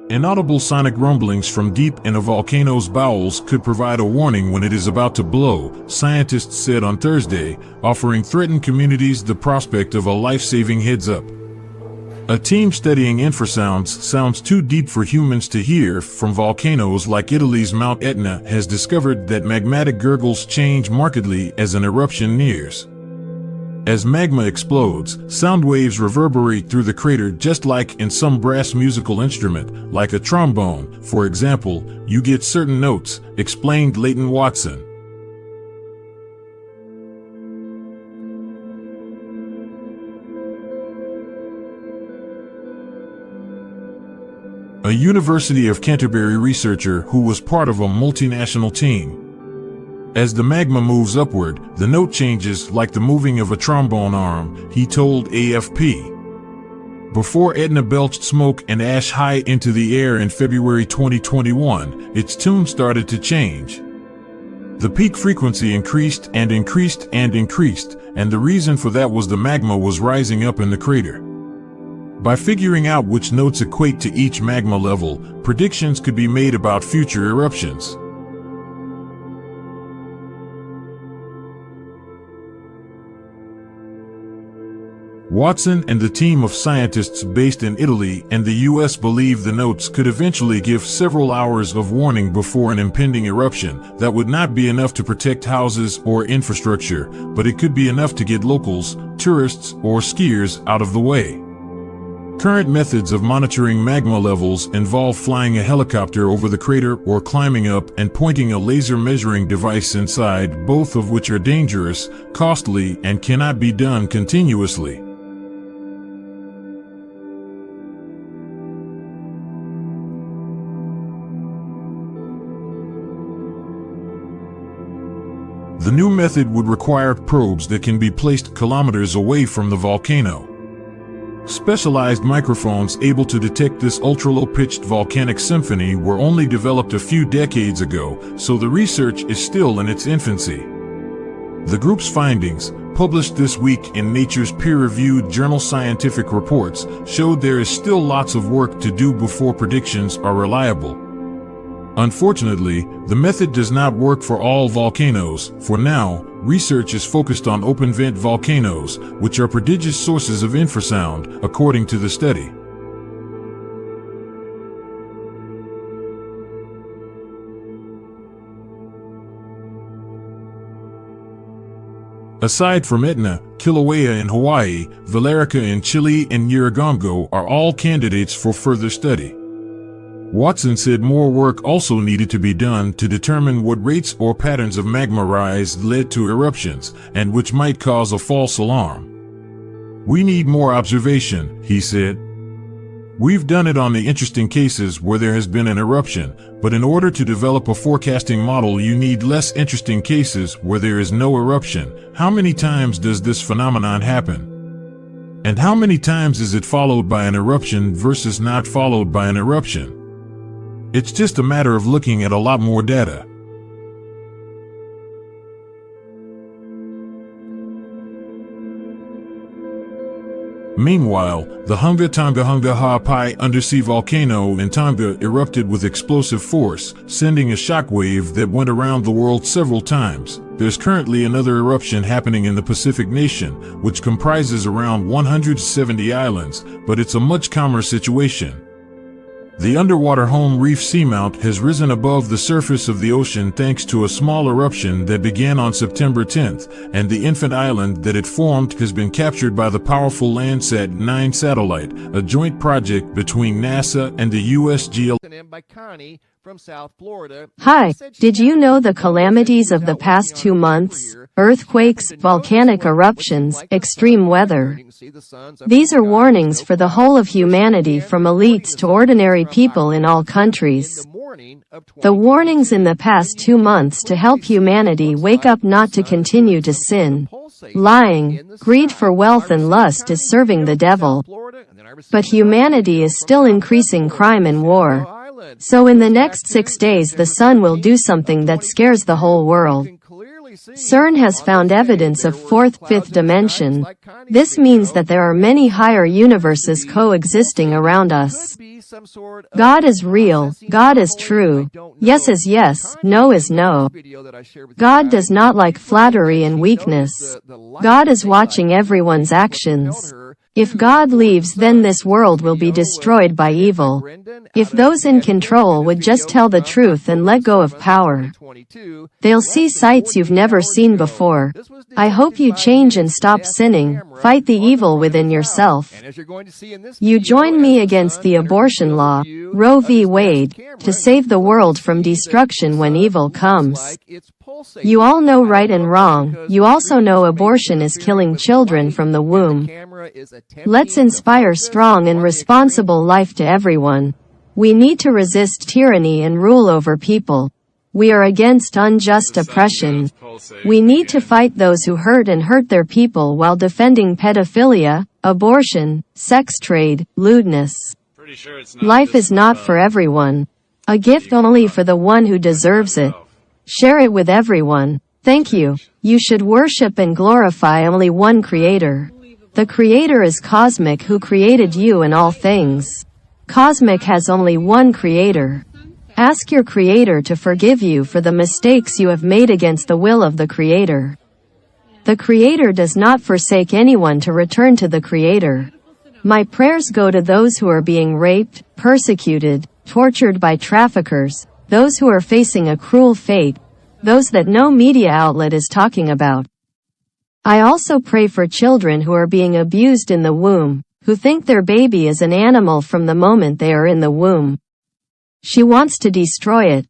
Inaudible sonic rumblings from deep in a volcano's bowels could provide a warning when it is about to blow, scientists said on Thursday, offering threatened communities the prospect of a life-saving heads-up. A team studying infrasounds sounds too deep for humans to hear from volcanoes like Italy's Mount Etna has discovered that magmatic gurgles change markedly as an eruption nears. As magma explodes, sound waves reverberate through the crater just like in some brass musical instrument, like a trombone, for example. You get certain notes, explained Leighton Watson. A University of Canterbury researcher who was part of a multinational team. As the magma moves upward, the note changes like the moving of a trombone arm, he told AFP. Before Etna belched smoke and ash high into the air in February 2021, its tune started to change. The peak frequency increased and increased and increased, and the reason for that was the magma was rising up in the crater. By figuring out which notes equate to each magma level, predictions could be made about future eruptions. Watson and the team of scientists based in Italy and the US believe the notes could eventually give several hours of warning before an impending eruption. That would not be enough to protect houses or infrastructure, but it could be enough to get locals, tourists, or skiers out of the way. Current methods of monitoring magma levels involve flying a helicopter over the crater or climbing up and pointing a laser measuring device inside, both of which are dangerous, costly, and cannot be done continuously. The new method would require probes that can be placed kilometers away from the volcano. Specialized microphones able to detect this ultra-low-pitched volcanic symphony were only developed a few decades ago, so the research is still in its infancy. The group's findings, published this week in Nature's peer-reviewed journal Scientific Reports, showed there is still lots of work to do before predictions are reliable. Unfortunately, the method does not work for all volcanoes. For now, research is focused on open-vent volcanoes, which are prodigious sources of infrasound, according to the study. Aside from Etna, Kilauea in Hawaii, Vilarica in Chile, and Nyiragongo are all candidates for further study. Watson said more work also needed to be done to determine what rates or patterns of magma rise led to eruptions, and which might cause a false alarm. We need more observation, he said. We've done it on the interesting cases where there has been an eruption, but in order to develop a forecasting model you need less interesting cases where there is no eruption. How many times does this phenomenon happen? And how many times is it followed by an eruption versus not followed by an eruption? It's just a matter of looking at a lot more data. Meanwhile, the Hunga Tonga Hunga Ha'apai undersea volcano in Tonga erupted with explosive force, sending a shockwave that went around the world several times. There's currently another eruption happening in the Pacific nation, which comprises around 170 islands, but it's a much calmer situation. The underwater home reef seamount has risen above the surface of the ocean thanks to a small eruption that began on September 10th, and the infant island that it formed has been captured by the powerful Landsat 9 satellite, a joint project between NASA and the U.S. Hi, did you know the calamities of the past 2 months? Earthquakes, volcanic eruptions, extreme weather. These are warnings for the whole of humanity, from elites to ordinary people in all countries. The warnings in the past 2 months to help humanity wake up not to continue to sin. Lying, greed for wealth and lust is serving the devil. But humanity is still increasing crime and war. So in the next 6 days the sun will do something that scares the whole world. CERN has found evidence of fourth, fifth dimension. This means that there are many higher universes coexisting around us. God is real, God is true. Yes is yes, no is no. God does not like flattery and weakness. God is watching everyone's actions. If God leaves, then this world will be destroyed by evil. If those in control would just tell the truth and let go of power, they'll see sights you've never seen before. I hope you change and stop sinning. Fight the evil within yourself. You join me against the abortion law, Roe v. Wade, to save the world from destruction when evil comes. You all know right and wrong. You also know abortion is killing children from the womb. Let's inspire strong and responsible life to everyone. We need to resist tyranny and rule over people. We are against unjust oppression. We need to fight those who hurt and hurt their people while defending pedophilia, abortion, sex trade, lewdness. Life is not for everyone. A gift only for the one who deserves it. Share it with everyone. Thank you. You should worship and glorify only one Creator. The Creator is Cosmic, who created you and all things. Cosmic has only one Creator. Ask your Creator to forgive you for the mistakes you have made against the will of the Creator. The Creator does not forsake anyone to return to the Creator. My prayers go to those who are being raped, persecuted, tortured by traffickers, those who are facing a cruel fate, those that no media outlet is talking about. I also pray for children who are being abused in the womb, who think their baby is an animal from the moment they are in the womb. She wants to destroy it.